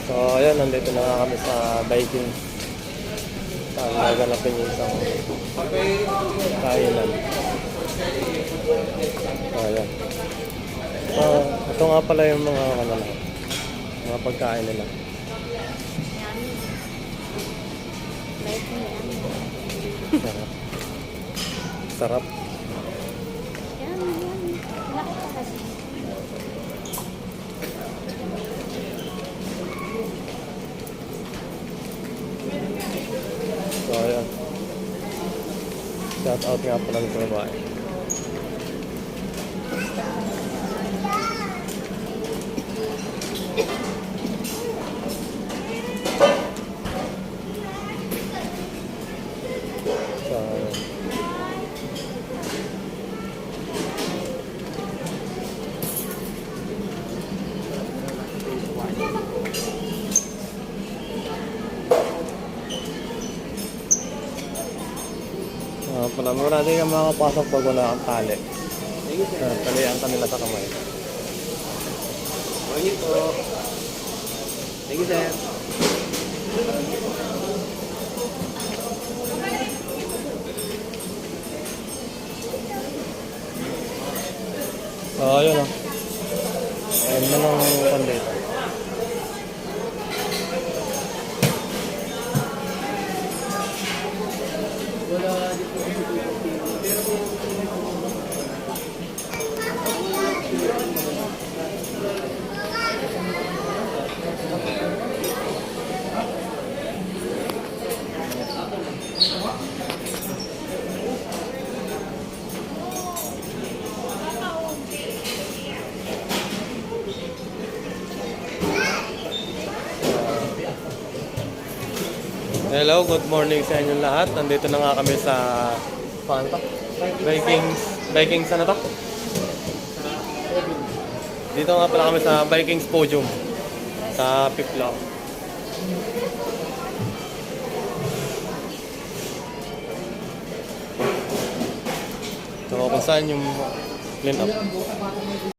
So, ayan, nandito na nga kami sa Viking. Saan gaganapin yung isang kainan. So, ayan. So, ito nga pala yung mga mga pagkain nila. Sarap. Sarap. So, ayan. Shout out nga pala sa babae. So, pala, mura din ka makakapasok pag wala kang tali. Talihan ka nila sa kamay. Morning po. Thank you, sir. So, ayun o. Ayun na lang kandito. Hello, good morning sa inyong lahat. Nandito na nga kami sa paano to? Vikings ano to? Dito nga pala kami sa Vikings Podium sa Pipla. So kung saan yung clean up.